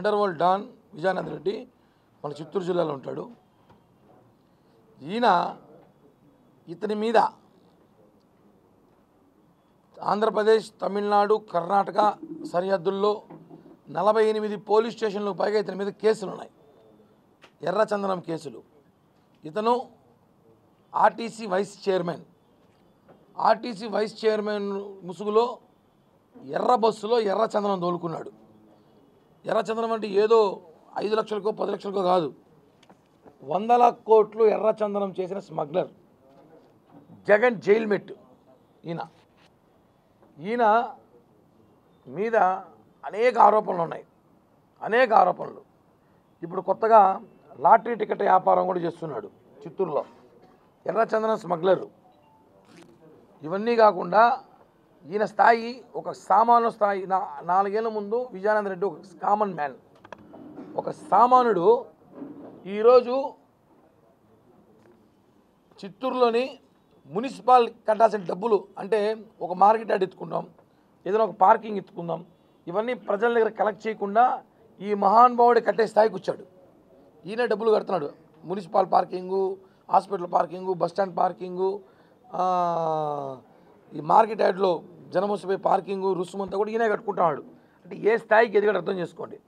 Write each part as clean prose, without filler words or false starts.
Under world don Vijayananda Reddy మన చిత్తూరు జిల్లాలో ఉంటాడు. ఇతని మీద ఆంధ్రప్రదేశ్, తమిళనాడు, కర్ణాటక సరిహద్దుల్లో 48 పోలీస్ స్టేషన్లకు పైగా ఇతని మీద కేసులు ఉన్నాయి, ఎర్రచందనం కేసులు. ఇతను ఆర్టీసీ వైస్ చైర్మన్ ముసుగులో ఎర్ర బస్సులో ఎర్రచందనం తోలుకున్నాడు. ఎర్రచందనం అంటే ఏదో 5 లక్షలకో 10 లక్షలకో కాదు, 100 కోట్లు ఎర్రచందనం చేసిన స్మగ్లర్ జగన్ జైల్ మెట్. ఈయన మీద అనేక ఆరోపణలు ఉన్నాయి, అనేక ఆరోపణలు. ఇప్పుడు కొత్తగా లాటరీ టికెట్ వ్యాపారం కూడా చేస్తున్నాడు చిత్తూరులో, ఎర్రచందనం స్మగ్లరు. ఇవన్నీ కాకుండా ఈయన స్థాయి ఒక సామాన్య స్థాయి. 4 ఏళ్ల ముందు విజయానంద రెడ్డి ఒక కామన్ మ్యాన్, ఒక సామాన్యుడు. ఈరోజు చిత్తూరులోని మున్సిపల్ కట్టాల్సిన డబ్బులు, అంటే ఒక మార్కెట్ యార్డ్ ఎత్తుకుందాం, ఏదైనా ఒక పార్కింగ్ ఎత్తుకుందాం, ఇవన్నీ ప్రజల దగ్గర కలెక్ట్ చేయకుండా ఈ మహానుభావుడు కట్టే స్థాయికి వచ్చాడు. ఈయన డబ్బులు కడుతున్నాడు. Municipal parking, hospital parking, bus stand parking, ఈ మార్కెట్ యార్డ్లో జనమోసిపోయి పార్కింగు, రుసుమంతా కూడా ఈయనే కట్టుకుంటున్నాడు. అంటే ఏ స్థాయికి ఎదిగాడు అర్థం చేసుకోండి.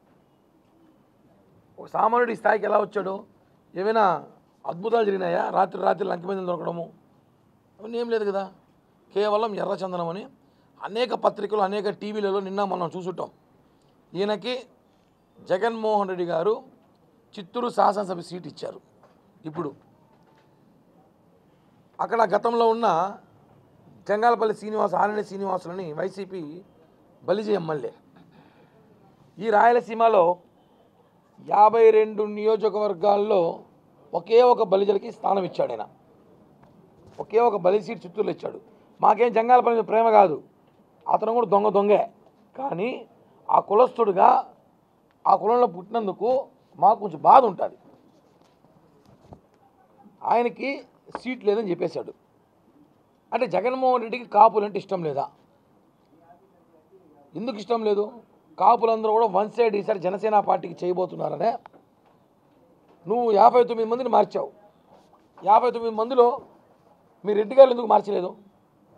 ఒక సామాన్యుడు ఈ స్థాయికి ఎలా వచ్చాడు? ఏమైనా అద్భుతాలు జరిగినాయా? రాత్రి లంక మీద దొరకడము అవన్నీ ఏం లేదు కదా. కేవలం ఎర్రచందనం అని అనేక పత్రికలు, అనేక టీవీలలో నిన్న మనం చూసుంటాం. ఈయనకి జగన్మోహన్ రెడ్డి గారు చిత్తూరు శాసనసభ సీట్ ఇచ్చారు. ఇప్పుడు అక్కడ గతంలో ఉన్న జంగాలపల్లి ఆరణి శ్రీనివాసులని వైసీపీ బలిజీ ఎమ్మెల్యే. ఈ రాయలసీమలో 52 నియోజకవర్గాల్లో ఒకే ఒక బలిజలకి స్థానం ఇచ్చాడు ఆయన. ఒకే ఒక బలి సీట్ చిత్తూరులో ఇచ్చాడు. మాకేం జంగాలపల్లి మీద ప్రేమ కాదు, అతను కూడా దొంగే. కానీ ఆ కులస్తుడుగా ఆ కులంలో పుట్టినందుకు మాకు కొంచెం బాధ ఉంటుంది. ఆయనకి సీట్ లేదని చెప్పేశాడు. అంటే జగన్మోహన్ రెడ్డికి కాపులంటే ఇష్టం లేదా? ఎందుకు ఇష్టం లేదు? కాపులందరూ కూడా వన్ సైడ్ ఈసారి జనసేన పార్టీకి చేయబోతున్నారనే. నువ్వు 59 మందిని మార్చావు. 59 మందిలో మీ రెడ్డి గారు ఎందుకు మార్చలేదు?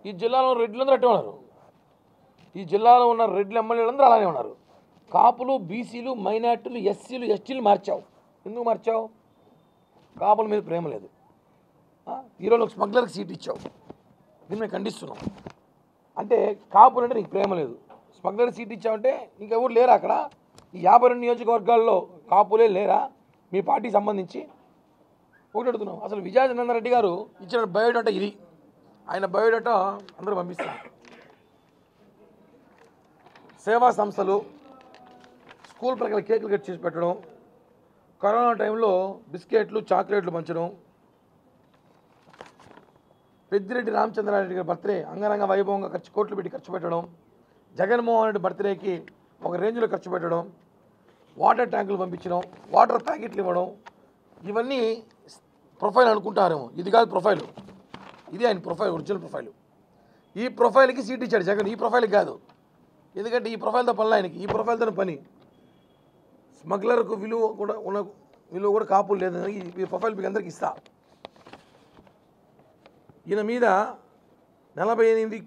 ఈ జిల్లాలో రెడ్లందరూ అట్టే ఉన్నారు. ఈ జిల్లాలో ఉన్న రెడ్ల ఎమ్మెల్యేలందరూ అలానే ఉన్నారు. కాపులు, బీసీలు, మైనార్టీలు, ఎస్సీలు, ఎస్టీలు మార్చావు. ఎందుకు మార్చావు? కాపుల మీద ప్రేమ లేదు. ఈరోజు ఒక స్మగ్లర్కి సీట్ ఇచ్చావు. దీన్ని మేము ఖండిస్తున్నాం. అంటే కాపులు అంటే నీకు ప్రేమ లేదు. స్మగ్లర్ సీట్ ఇచ్చావంటే ఇంకెవరు లేరా అక్కడ? ఈ 52 నియోజకవర్గాల్లో కాపులే లేరా మీ పార్టీకి సంబంధించి? ఒకటి అడుగుతున్నాం. అసలు విజయానంద రెడ్డి గారు ఇచ్చిన బయోడేటా ఇది. ఆయన బయోడేటా అందరూ పంపిస్తారు. సేవా సంస్థలు, స్కూల్ ప్రకారం కేకులు కట్ చేసి పెట్టడం, కరోనా టైంలో బిస్కెట్లు, చాక్లెట్లు పంచడం, పెద్దిరెడ్డి రామచంద్రారెడ్డి గారి బర్త్డే అంగరంగ వైభవంగా కోట్లు పెట్టి ఖర్చు పెట్టడం, జగన్మోహన్ రెడ్డి బర్త్డేకి ఒక రేంజ్లో ఖర్చు పెట్టడం, వాటర్ ట్యాంకులు పంపించడం, వాటర్ ప్యాకెట్లు ఇవ్వడం, ఇవన్నీ ప్రొఫైల్ అనుకుంటారేమో. ఇది కాదు ప్రొఫైల్, ఇది ఆయన ప్రొఫైల్, ఒరిజినల్ ప్రొఫైల్. ఈ ప్రొఫైల్కి సీట్ ఇచ్చాడు జగన్, ఈ ప్రొఫైల్కి కాదు. ఎందుకంటే ఈ ప్రొఫైల్తో పనులు ఆయనకి, ఈ ప్రొఫైల్తో పని. స్మగ్లర్కు విలువ కూడా కాపులు లేదని ఈ ప్రొఫైల్ మీకు అందరికి ఇస్తా. ఈయన మీద 48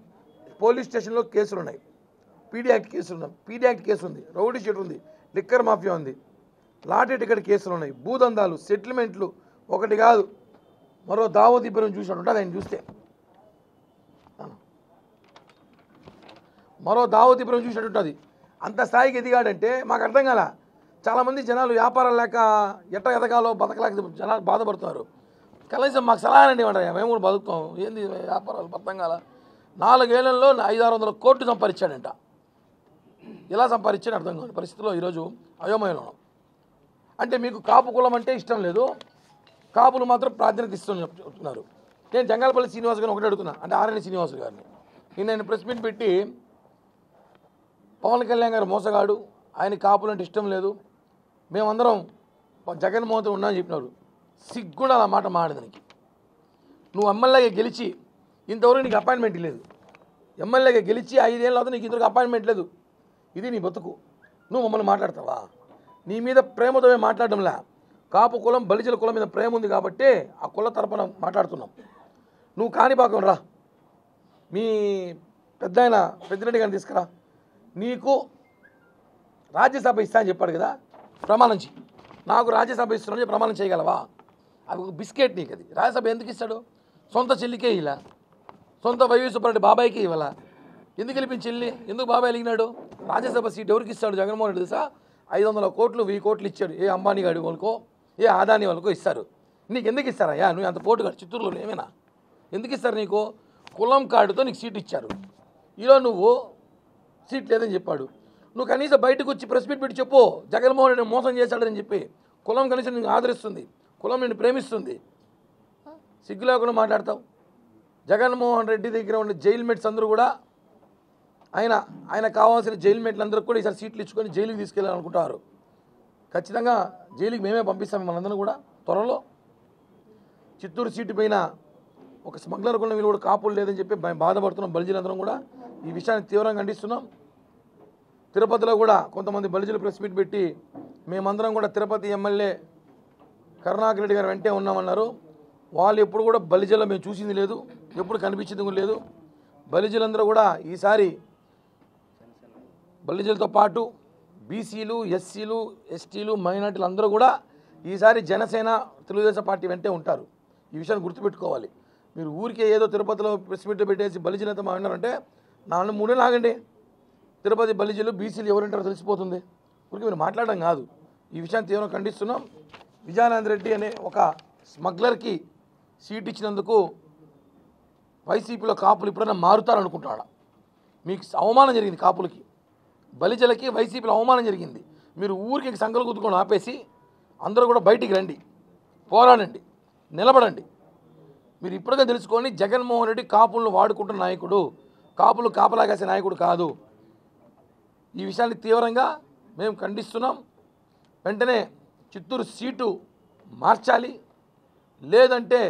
పోలీస్ స్టేషన్లో కేసులు ఉన్నాయి. పీడీ యాక్ట్ కేసు ఉంది, రౌడీ షీట్ ఉంది, లిక్కర్ మాఫియా ఉంది, లాటరీ టికెట్ కేసులు ఉన్నాయి, భూదందాలు, సెటిల్మెంట్లు, ఒకటి కాదు మరో దావోద్ ఇబ్రహీం చూసినట్టు ఉంటుంది. ఆయన చూస్తే మరో దావోద్ ఇబ్రహీం చూసినట్టు ఉంటుంది. అంత స్థాయికి ఎదిగాడంటే మాకు అర్థం కాల. చాలామంది జనాలు వ్యాపారం లేక ఎట్ట ఎదగాలో బతకలేక జనాలు బాధపడుతున్నారు. కనీసం మాకు సలహానండి ఇవ్వండి, మేము కూడా బతుకుతాం. ఏంది వ్యాపారాలు అర్థం కాల. 4 ఏళ్లలో 500-600 కోట్లు సంపాదించాడంట. ఎలా సంపాదించాడని అర్థం కాని పరిస్థితిలో ఈరోజు అయోమయంలో ఉన్నాం. అంటే మీకు కాపు కులం అంటే ఇష్టం లేదు, కాపులు మాత్రం ప్రాధాన్యత ఇష్టం చెప్తున్నారు. నేను జంగాలపల్లి శ్రీనివాస్ గారిని ఒకటి అడుగుతున్నా, అంటే ఆరణి శ్రీనివాస్ గారిని. నేను ప్రెస్ మీట్ పెట్టి పవన్ కళ్యాణ్ గారు మోసగాడు, ఆయన కాపులు అంటే ఇష్టం లేదు, మేమందరం జగన్మోహన్తో ఉన్నామని చెప్పినారు. సిగ్గుండా అలా మాట మాడదానికి. నువ్వు ఎమ్మెల్యేగా గెలిచి ఇంతవరకు నీకు అపాయింట్మెంట్ లేదు. ఎమ్మెల్యేగా గెలిచి 5 ఏళ్ళ అవుతుంది, నీకు ఇంతవరకు అపాయింట్మెంట్ లేదు. ఇది నీ బతుకు. నువ్వు మమ్మల్ని మాట్లాడతావా? నీ మీద ప్రేమతో మాట్లాడడంలా, కాపు కులం బలిజల కులం మీద ప్రేమ ఉంది కాబట్టి ఆ కుల తరపున మాట్లాడుతున్నాం. నువ్వు కాణిపాకం రా, మీ పెద్దిరెడ్డి గారిని తీసుకురా, నీకు రాజ్యసభ ఇస్తా అని చెప్పాడు కదా, ప్రమాణం చేయి. నాకు రాజ్యసభ ఇస్తున్నాను ప్రమాణం చేయగలవా? అది ఒక బిస్కెట్ నీకు. అది రాజ్యసభ ఎందుకు ఇస్తాడు? సొంత చెల్లికే ఇలా, సొంత వైవి సుబ్బారెడ్డి బాబాయికి ఇవ్వాల. ఎందుకు గెలిపించి చెల్లి? ఎందుకు బాబాయ్ వెలిగినాడు? రాజ్యసభ సీట్ ఎవరికి ఇస్తాడు జగన్మోహన్ రెడ్డి తెలుసా? 500 కోట్లు 1000 కోట్లు ఇచ్చాడు. ఏ అంబానీ గాడి వాళ్ళకో, ఏ ఆదాని వాళ్ళకో ఇస్తారు. నీకు ఎందుకు ఇస్తారయ్యా? నువ్వు అంత పోటుగాడు చిత్తూరులో ఏమైనా ఎందుకు ఇస్తారు నీకు? కులం కార్డుతో నీకు సీట్ ఇచ్చారు. ఈరోజు నువ్వు సీట్ లేదని చెప్పాడు. నువ్వు కనీసం బయటకు వచ్చి ప్రెస్ మీట్ పెట్టి చెప్పు, జగన్మోహన్ రెడ్డి మోసం చేశాడని చెప్పి. కులం కనీసం నిన్ను ఆదరిస్తుంది, కులం నిన్ను ప్రేమిస్తుంది. సిగ్గు లేకుండా మాట్లాడతావు. జగన్మోహన్ రెడ్డి దగ్గర ఉన్న జైలు మేట్స్ అందరూ కూడా ఆయన కావాల్సిన జైలు మేట్లందరూ కూడా ఈసారి సీట్లు ఇచ్చుకొని జైలుకి తీసుకెళ్ళాలనుకుంటారు. ఖచ్చితంగా జైలుకి మేమే పంపిస్తాం మనందరం కూడా త్వరలో. చిత్తూరు సీటు పైన ఒక స్మగ్లర్ కూడా వీళ్ళు కూడా కాపులు లేదని చెప్పి బాధపడుతున్నాం బలిజలందరం కూడా. ఈ విషయాన్ని తీవ్రంగా ఖండిస్తున్నాం. తిరుపతిలో కూడా కొంతమంది బలిజలు ప్రెస్ మీట్ పెట్టి మేమందరం కూడా తిరుపతి ఎమ్మెల్యే కరుణాకర్ రెడ్డి గారు వెంటే ఉన్నామన్నారు. వాళ్ళు ఎప్పుడు కూడా బలిజల్లో మేము చూసింది లేదు, ఎప్పుడు కనిపించింది కూడా లేదు. బలిజలందరూ కూడా ఈసారి బలిజలతో పాటు బీసీలు, ఎస్సీలు, ఎస్టీలు, మైనార్టీలు అందరూ కూడా ఈసారి జనసేన తెలుగుదేశం పార్టీ వెంటే ఉంటారు. ఈ విషయాన్ని గుర్తుపెట్టుకోవాలి. మీరు ఊరికే ఏదో తిరుపతిలో ప్రెస్ మీట్ పెట్టేసి బలిజలతో మాట్లాడారంటే 4 నెలలు ఆగండి. తిరుపతి బలిజలు బీసీలు ఎవరంటారో తెలిసిపోతుంది. ఊరికి మీరు మాట్లాడడం కాదు. ఈ విషయాన్ని తీవ్రంగా ఖండిస్తున్నాం. విజయానంద రెడ్డి అనే ఒక స్మగ్లర్కి సీట్ ఇచ్చినందుకు వైసీపీలో కాపులు ఇప్పుడైనా మారుతారనుకుంటున్నాడు. మీకు అవమానం జరిగింది. కాపులకి బలిజలకి వైసీపీలో అవమానం జరిగింది. మీరు ఊరికి సంకలు గుద్దుకొని ఆపేసి అందరూ కూడా బయటికి రండి, పోరాడండి, నిలబడండి. మీరు ఇప్పటికే తెలుసుకొని జగన్మోహన్ రెడ్డి కాపులను వాడుకుంటున్న నాయకుడు, కాపులు కాపలాగాసే నాయకుడు కాదు. ఈ విషయాన్ని తీవ్రంగా మేము ఖండిస్తున్నాం. వెంటనే చిత్తూరు సీటు మార్చాలి, లేదంటే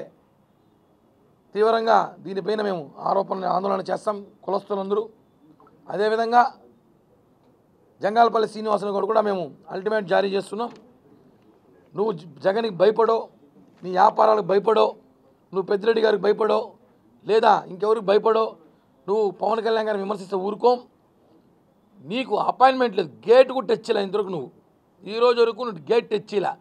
తీవ్రంగా దీనిపైన మేము ఆందోళన చేస్తాం కులస్తులందరూ. అదేవిధంగా జంగాలపల్లి శ్రీనివాసన్ గారు కూడా మేము అల్టిమేట్ జారీ చేస్తున్నాం. నువ్వు జగన్కి భయపడో, నీ వ్యాపారాలకు భయపడో, నువ్వు పెద్దిరెడ్డి గారికి భయపడో, లేదా ఇంకెవరికి భయపడో నువ్వు పవన్ కళ్యాణ్ గారిని విమర్శిస్తే ఊరుకోం. నీకు అపాయింట్మెంట్ లేదు, గేట్ కూడా తెచ్చిలా. ఇంతవరకు నువ్వు ఈరోజు వరకు నువ్వు గేట్ తెచ్చిలా.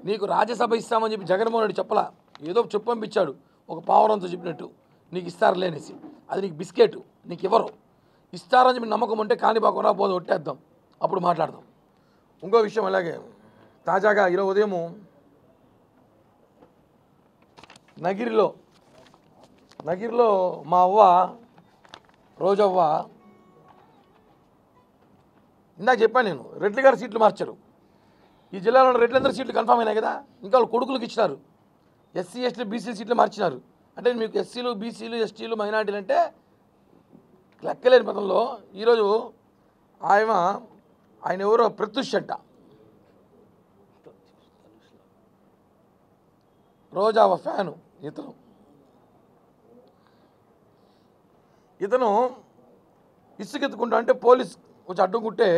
నీకు రాజ్యసభ ఇస్తామని చెప్పి జగన్మోహన్ రెడ్డి చెప్పలా, ఏదో చెప్పు పంపించాడు ఒక పావురంతో చెప్పినట్టు. నీకు ఇస్తారులే అనేసి. అది నీకు బిస్కెట్, నీకు ఎవరు ఇస్తారని చెప్పి నమ్మకం ఉంటే కాణిపాకం రా, పోదు ఒట్టేద్దాం, అప్పుడు మాట్లాడదాం. ఇంకో విషయం, అలాగే తాజాగా ఈరోజు ఉదయం నగిరిలో మా అవ్వ రోజవ్వ, ఇందాక చెప్పాను నేను, రెడ్డి గారి సీట్లు మార్చారు. ఈ జిల్లాలో ఉన్న రెడ్లందరూ సీట్లు కన్ఫామ్ అయినాయి కదా, ఇంకా వాళ్ళు కొడుకులకు ఇచ్చినారు. ఎస్సీ ఎస్టీ బీసీ సీట్లు మార్చినారు. అంటే మీకు ఎస్సీలు బీసీలు ఎస్టీలు మైనార్టీలు అంటే లెక్కలేని పదంలో ఈరోజు ఆయన ఎవరో ప్రత్యుష్ అంట, రోజా ఫ్యాను ఇతను ఇసుకెత్తుకుంటా అంటే పోలీస్ కొంచెం అడ్డుకుంటే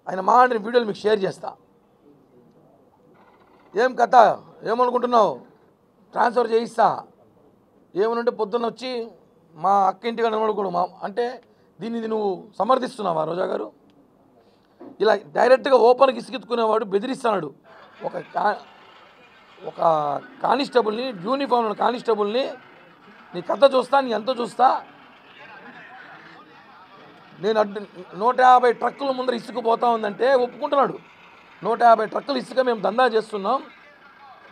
ఆయన మాడిన వీడియోలు మీకు షేర్ చేస్తా. ఏం కథ, ఏమనుకుంటున్నావు, ట్రాన్స్ఫర్ చేయిస్తా ఏమనంటే పొద్దున్న వచ్చి మా అక్క ఇంటిగా నిలబడుకోడు అంటే దీన్ని నువ్వు సమర్థిస్తున్నావా రోజా గారు? ఇలా డైరెక్ట్గా ఓపెన్కి ఇసుకెత్తుకునేవాడు బెదిరిస్తున్నాడు. ఒక కానిస్టేబుల్ని, యూనిఫామ్ కానిస్టేబుల్ని, నీ కథ చూస్తా, నీ ఎంత చూస్తా, నేను 150 ట్రక్కుల ముందర ఇసుక పోతా ఉందంటే ఒప్పుకుంటున్నాడు. 150 ట్రక్కులు ఇసుక మేము దందా చేస్తున్నాం,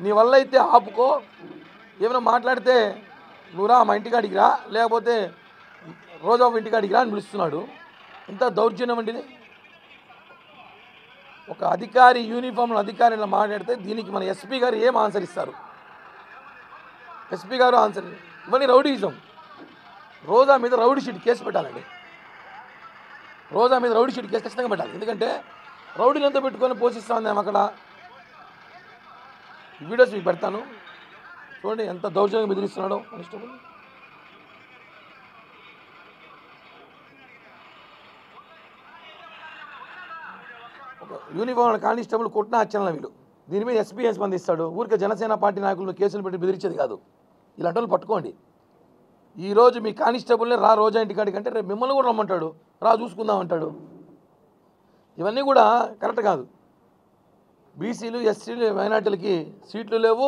నీ వల్ల అయితే ఆపుకో, ఏమైనా మాట్లాడితే నువ్వు రా మా ఇంటికాడికి రా, లేకపోతే రోజా ఇంటికాడికి రా అని పిలుస్తున్నాడు. ఎంత దౌర్జన్యం అండి ఇది. ఒక అధికారి యూనిఫామ్లో అధికారి ఇలా మాట్లాడితే దీనికి మన ఎస్పీ గారు ఏం ఆన్సర్ ఇస్తారు? ఎస్పీ గారు ఆన్సర్ ఇవన్నీ రౌడీయిజం. రోజా మీద రౌడీ షీట్ కేసు పెట్టాలండి. రోజా మీద రౌడీ షీట్ కేసు ఖచ్చితంగా పెట్టాలి. ఎందుకంటే రౌడీలంతా పెట్టుకొని పోషిస్తాం మేము అక్కడ. వీడియోస్ మీకు పెడతాను చూడండి, ఎంత దౌర్జన్యంగా బెదిరిస్తున్నాడో కానిస్టేబుల్. ఒక యూనిఫామ్ కానిస్టేబుల్ కొట్టిన హత్యలను వీళ్ళు దీని మీద ఎస్పీ స్పందిస్తాడు. ఊరికే జనసేన పార్టీ నాయకులను కేసులు పెట్టి బెదిరించేది కాదు. ఇలాంటి వాళ్ళు పట్టుకోండి. ఈరోజు మీ కానిస్టేబుల్ని రా రోజా ఇంటికాడికి అంటే రేపు మిమ్మల్ని కూడా రమ్మంటాడు, రా చూసుకుందాం అంటాడు. ఇవన్నీ కూడా కరెక్ట్ కాదు. బీసీలు ఎస్సీలు మైనార్టీలకి సీట్లు లేవు,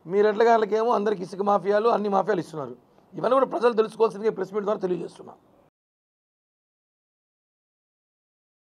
మీ రెడ్ల గారులకేమో అందరికి ఇసుక మాఫియాలు అన్ని మాఫియాలు ఇస్తున్నారు. ఇవన్నీ కూడా ప్రజలు తెలుసుకోవాల్సిందిగా ప్రెస్ మీట్ ద్వారా తెలియజేస్తున్నా.